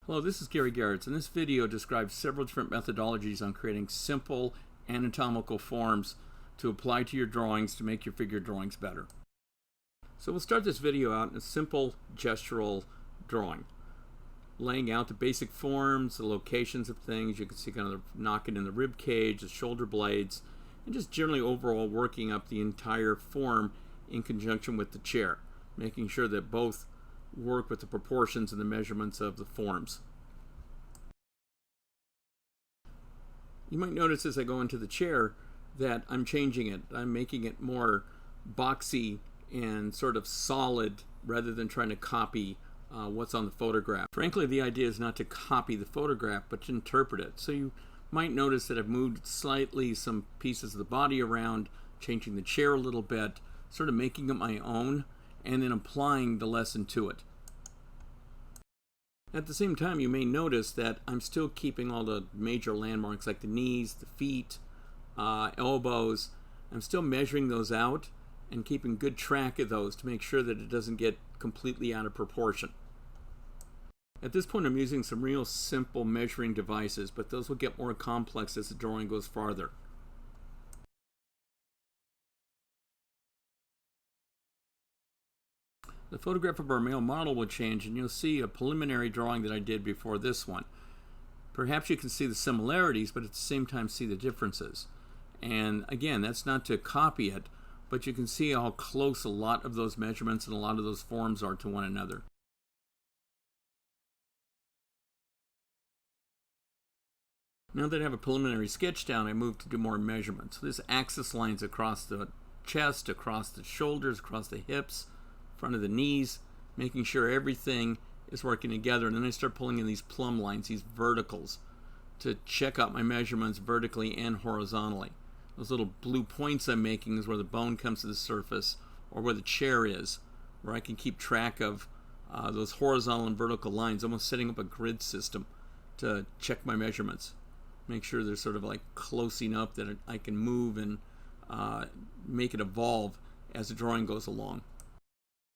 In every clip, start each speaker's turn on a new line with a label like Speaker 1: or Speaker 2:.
Speaker 1: Hello, this is Gary Geraths, and this video describes several different methodologies on creating simple anatomical forms to apply to your drawings to make your figure drawings better. So we'll start this video out in a simple gestural drawing, laying out the basic forms, the locations of things. You can see kind of the knocking in the rib cage, the shoulder blades, and just generally overall working up the entire form in conjunction with the chair, making sure that both work with the proportions and the measurements of the forms. You might notice as I go into the chair that I'm changing it. I'm making it more boxy and sort of solid rather than trying to copy what's on the photograph. Frankly, the idea is not to copy the photograph, but to interpret it. So you might notice that I've moved slightly some pieces of the body around, changing the chair a little bit, sort of making it my own, and then applying the lesson to it. At the same time, you may notice that I'm still keeping all the major landmarks like the knees, the feet, elbows. I'm still measuring those out and keeping good track of those to make sure that it doesn't get completely out of proportion. At this point, I'm using some real simple measuring devices, but those will get more complex as the drawing goes farther. The photograph of our male model will change, and you'll see a preliminary drawing that I did before this one. Perhaps you can see the similarities, but at the same time see the differences. And again, that's not to copy it, but you can see how close a lot of those measurements and a lot of those forms are to one another. Now that I have a preliminary sketch down, I move to do more measurements. So this axis lines across the chest, across the shoulders, across the hips, front of the knees, making sure everything is working together. And then I start pulling in these plumb lines, these verticals, to check out my measurements vertically and horizontally. Those little blue points I'm making is where the bone comes to the surface, or where the chair is, where I can keep track of those horizontal and vertical lines, almost setting up a grid system to check my measurements. Make sure they're sort of like close enough that I can move and make it evolve as the drawing goes along.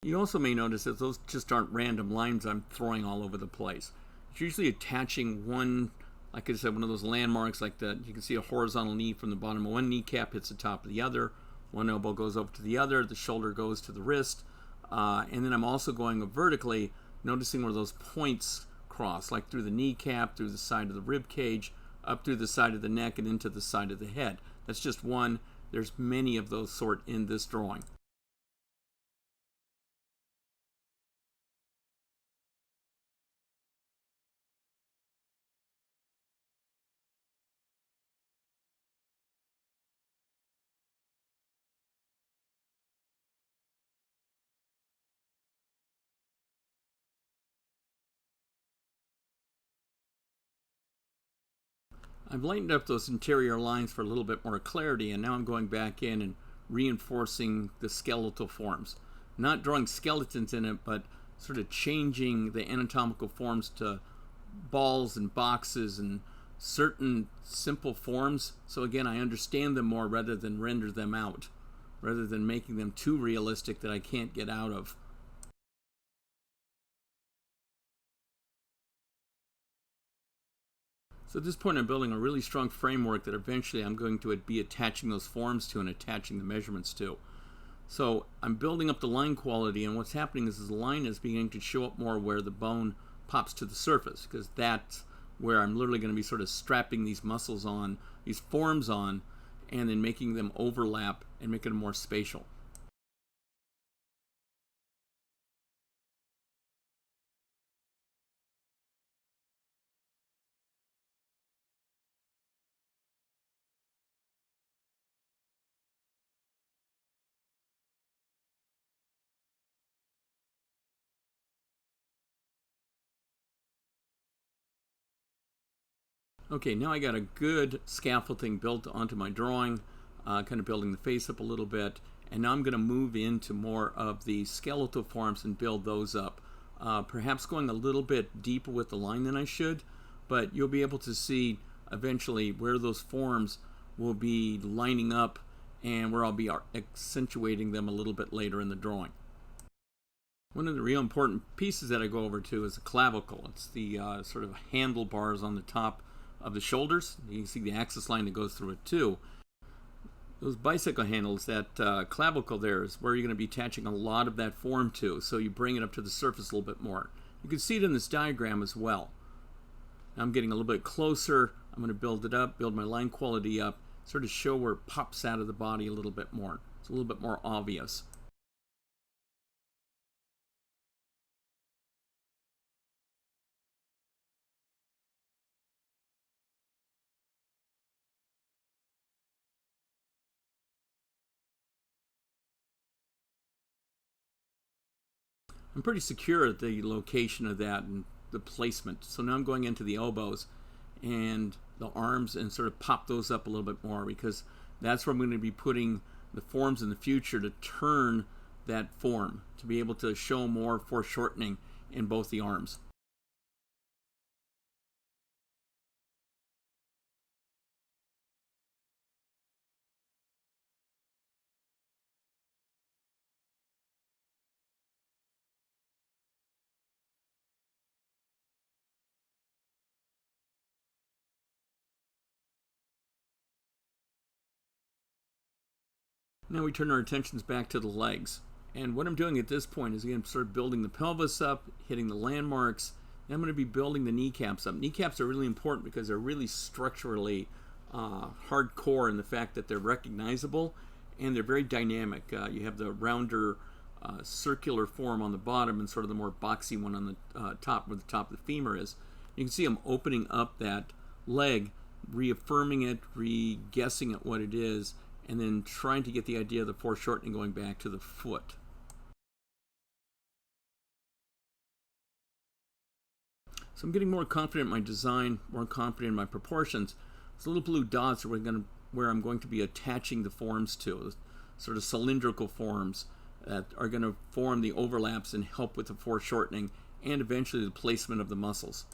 Speaker 1: You also may notice that those just aren't random lines I'm throwing all over the place. It's usually attaching one, like I said, one of those landmarks like that. You can see a horizontal knee from the bottom of one kneecap hits the top of the other. One elbow goes over to the other. The shoulder goes to the wrist. And then I'm also going vertically, noticing where those points cross, like through the kneecap, through the side of the rib cage, up through the side of the neck, and into the side of the head. That's just one. There's many of those sort in this drawing. I've lightened up those interior lines for a little bit more clarity, and now I'm going back in and reinforcing the skeletal forms. Not drawing skeletons in it, but sort of changing the anatomical forms to balls and boxes and certain simple forms. So again, I understand them more rather than render them out, rather than making them too realistic that I can't get out of. So at this point, I'm building a really strong framework that eventually I'm going to be attaching those forms to and attaching the measurements to. So I'm building up the line quality, and what's happening is the line is beginning to show up more where the bone pops to the surface, because that's where I'm literally going to be sort of strapping these muscles on, these forms on, and then making them overlap and making them more spatial. Okay, now I got a good scaffolding built onto my drawing, kind of building the face up a little bit, and now I'm going to move into more of the skeletal forms and build those up. Perhaps going a little bit deeper with the line than I should, but you'll be able to see eventually where those forms will be lining up and where I'll be accentuating them a little bit later in the drawing. One of the real important pieces that I go over to is the clavicle. It's the sort of handlebars on the top of the shoulders. You can see the axis line that goes through it too. Those bicycle handles, that clavicle there is where you're going to be attaching a lot of that form to, so you bring it up to the surface a little bit more. You can see it in this diagram as well. Now I'm getting a little bit closer. I'm going to build it up, build my line quality up, sort of show where it pops out of the body a little bit more. It's a little bit more obvious. I'm pretty secure at the location of that and the placement. So now I'm going into the elbows and the arms and sort of pop those up a little bit more, because that's where I'm going to be putting the forms in the future to turn that form, to be able to show more foreshortening in both the arms. Now we turn our attentions back to the legs. And what I'm doing at this point is, again, sort of building the pelvis up, hitting the landmarks. And I'm going to be building the kneecaps up. Kneecaps are really important because they're really structurally hardcore in the fact that they're recognizable and they're very dynamic. You have the rounder circular form on the bottom and sort of the more boxy one on the top, where the top of the femur is. You can see I'm opening up that leg, reaffirming it, re-guessing at what it is, and then trying to get the idea of the foreshortening going back to the foot. So I'm getting more confident in my design, more confident in my proportions. These little blue dots are where I'm going to be attaching the forms to, sort of cylindrical forms that are going to form the overlaps and help with the foreshortening and eventually the placement of the muscles.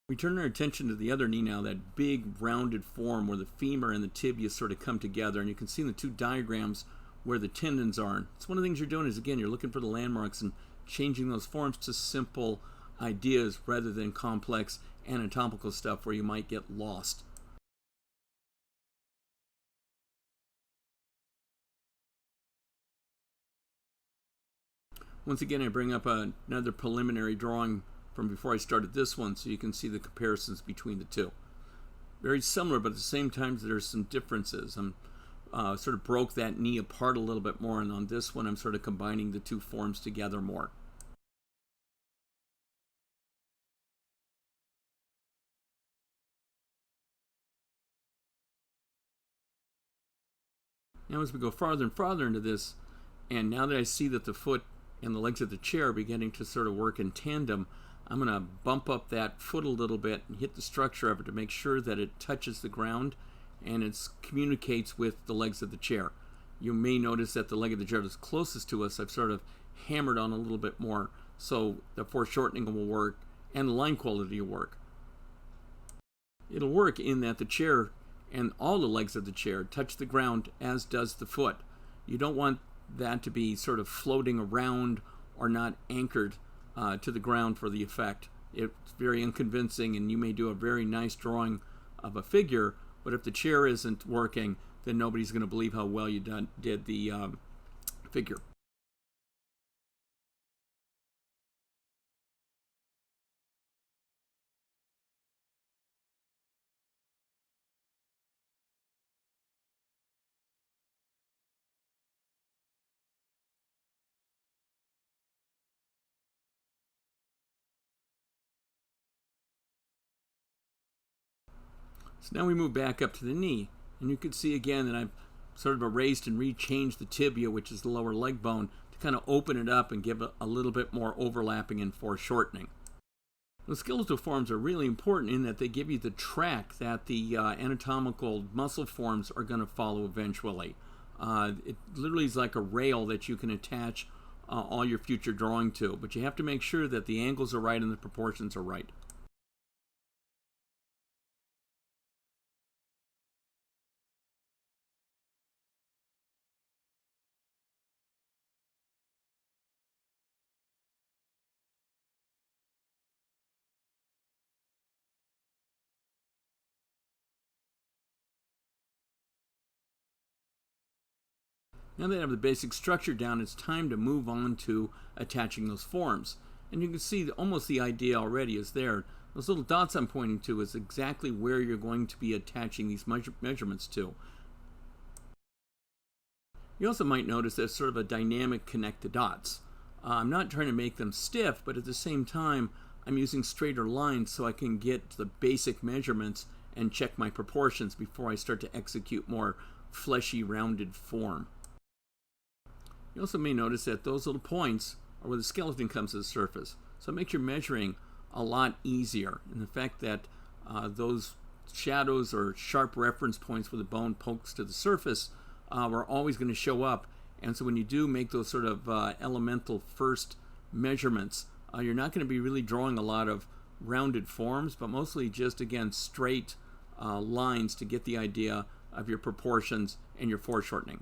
Speaker 1: We turn our attention to the other knee now, that big rounded form where the femur and the tibia sort of come together, and you can see in the two diagrams where the tendons are. So one of the things you're doing is, again, you're looking for the landmarks and changing those forms to simple ideas rather than complex anatomical stuff where you might get lost. Once again, I bring up another preliminary drawing from before I started this one, so you can see the comparisons between the two. Very similar, but at the same time there's some differences. I'm sort of broke that knee apart a little bit more, and on this one I'm sort of combining the two forms together more. Now as we go farther and farther into this, and now that I see that the foot and the legs of the chair are beginning to sort of work in tandem, I'm going to bump up that foot a little bit and hit the structure of it to make sure that it touches the ground and it communicates with the legs of the chair. You may notice that the leg of the chair that's closest to us, I've sort of hammered on a little bit more, so the foreshortening will work and the line quality will work. It'll work in that the chair and all the legs of the chair touch the ground, as does the foot. You don't want that to be sort of floating around or not anchored to the ground for the effect. It's very unconvincing, and you may do a very nice drawing of a figure, but if the chair isn't working, then nobody's going to believe how well you did the figure. So now we move back up to the knee, and you can see again that I've sort of erased and rechanged the tibia, which is the lower leg bone, to kind of open it up and give it a little bit more overlapping and foreshortening. The skeletal forms are really important in that they give you the track that the anatomical muscle forms are going to follow eventually. It literally is like a rail that you can attach all your future drawing to, but you have to make sure that the angles are right and the proportions are right. Now that I have the basic structure down, it's time to move on to attaching those forms. And you can see almost the idea already is there. Those little dots I'm pointing to is exactly where you're going to be attaching these measurements to. You also might notice there's sort of a dynamic connect the dots. I'm not trying to make them stiff, but at the same time, I'm using straighter lines so I can get the basic measurements and check my proportions before I start to execute more fleshy, rounded form. You also may notice that those little points are where the skeleton comes to the surface. So it makes your measuring a lot easier. And the fact that those shadows or sharp reference points where the bone pokes to the surface are always going to show up. And so when you do make those sort of elemental first measurements, you're not going to be really drawing a lot of rounded forms, but mostly just, again, straight lines to get the idea of your proportions and your foreshortening.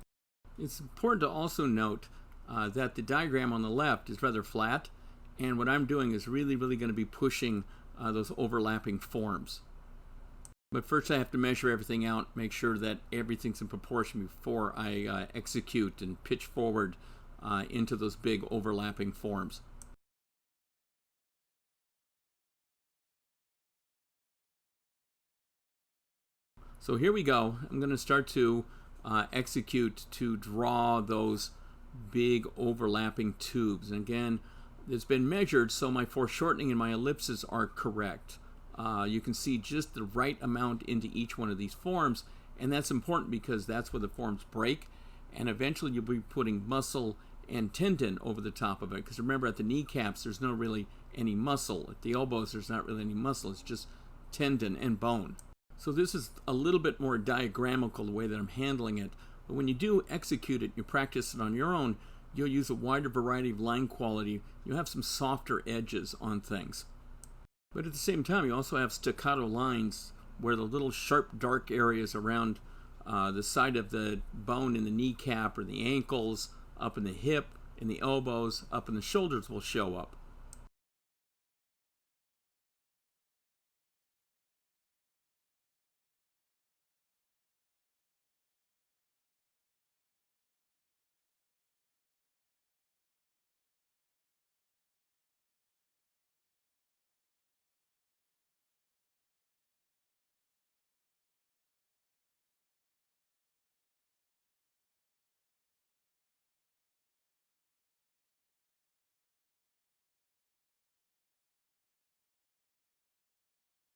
Speaker 1: It's important to also note that the diagram on the left is rather flat, and what I'm doing is really going to be pushing those overlapping forms. But first I have to measure everything out, make sure that everything's in proportion before I execute and pitch forward into those big overlapping forms. So here we go. I'm going to start to execute to draw those big overlapping tubes. And again, it's been measured, so my foreshortening and my ellipses are correct. You can see just the right amount into each one of these forms, and that's important because that's where the forms break, and eventually you'll be putting muscle and tendon over the top of it, because remember, at the kneecaps there's no really any muscle. At the elbows there's not really any muscle, it's just tendon and bone. So this is a little bit more diagrammatical the way that I'm handling it, but when you do execute it, you practice it on your own, you'll use a wider variety of line quality, you'll have some softer edges on things. But at the same time, you also have staccato lines where the little sharp dark areas around the side of the bone in the kneecap or the ankles, up in the hip, in the elbows, up in the shoulders will show up.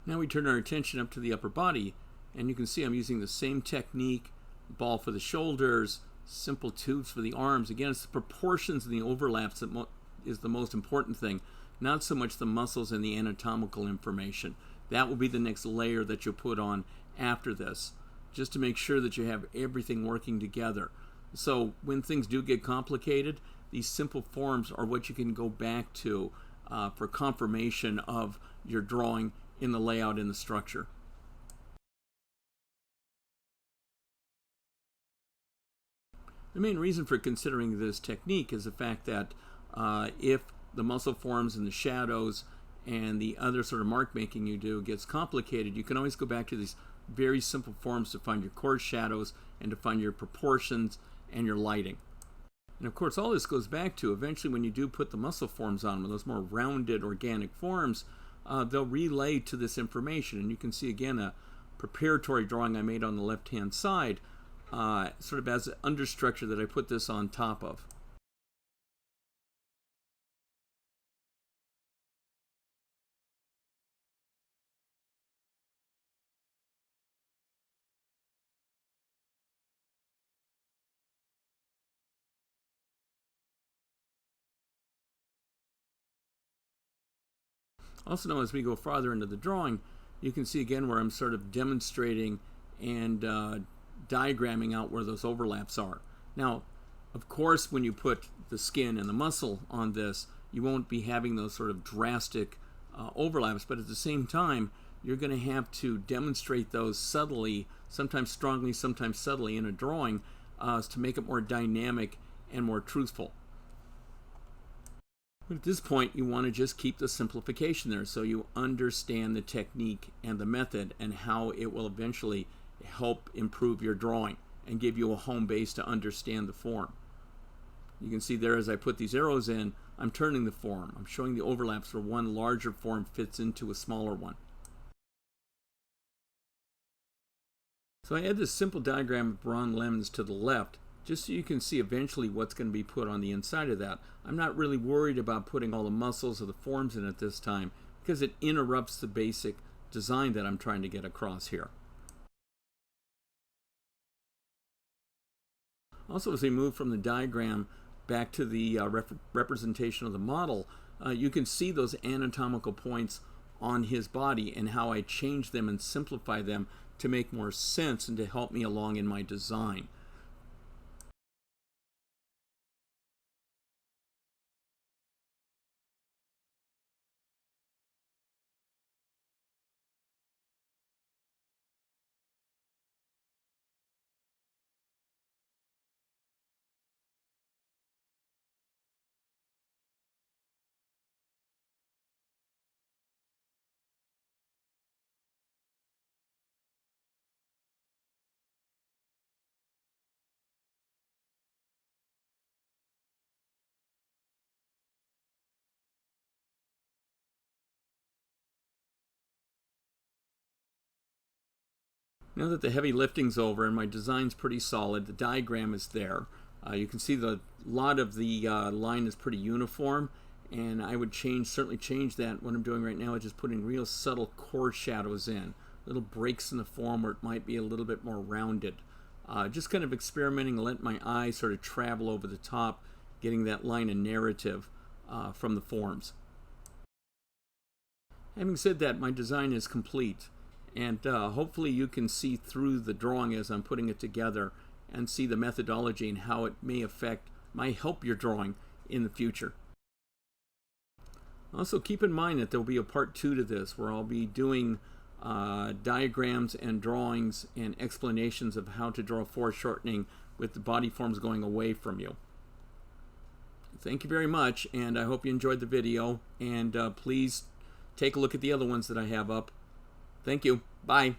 Speaker 1: Now we turn our attention up to the upper body, and you can see I'm using the same technique, ball for the shoulders, simple tubes for the arms. Again, it's the proportions and the overlaps that is the most important thing, not so much the muscles and the anatomical information. That will be the next layer that you'll put on after this, just to make sure that you have everything working together. So when things do get complicated, these simple forms are what you can go back to for confirmation of your drawing in the layout in the structure. The main reason for considering this technique is the fact that if the muscle forms and the shadows and the other sort of mark making you do gets complicated, you can always go back to these very simple forms to find your coarse shadows and to find your proportions and your lighting. And of course all this goes back to eventually when you do put the muscle forms on, those more rounded organic forms, they'll relay to this information. And you can see again a preparatory drawing I made on the left hand side, sort of as an understructure that I put this on top of. Also now as we go farther into the drawing, you can see again where I'm sort of demonstrating and diagramming out where those overlaps are. Now, of course, when you put the skin and the muscle on this, you won't be having those sort of drastic overlaps, but at the same time, you're going to have to demonstrate those subtly, sometimes strongly, sometimes subtly in a drawing to make it more dynamic and more truthful. But at this point, you want to just keep the simplification there so you understand the technique and the method and how it will eventually help improve your drawing. and give you a home base to understand the form. You can see there as I put these arrows in, I'm turning the form. I'm showing the overlaps where one larger form fits into a smaller one. So I add this simple diagram of bronze limbs to the left, just so you can see eventually what's going to be put on the inside of that. I'm not really worried about putting all the muscles or the forms in at this time, because it interrupts the basic design that I'm trying to get across here. Also, as we move from the diagram back to the representation of the model, you can see those anatomical points on his body and how I change them and simplify them to make more sense and to help me along in my design. Now that the heavy lifting's over and my design's pretty solid, the diagram is there. You can see the lot of the line is pretty uniform, and I would certainly change that. What I'm doing right now is just putting real subtle core shadows in, little breaks in the form where it might be a little bit more rounded. Just kind of experimenting, let my eye sort of travel over the top, getting that line of narrative from the forms. Having said that, my design is complete. And hopefully you can see through the drawing as I'm putting it together and see the methodology and how it may help your drawing in the future. Also keep in mind that there will be a part 2 to this where I'll be doing diagrams and drawings and explanations of how to draw foreshortening with the body forms going away from you. Thank you very much, and I hope you enjoyed the video, and please take a look at the other ones that I have up. Thank you. Bye.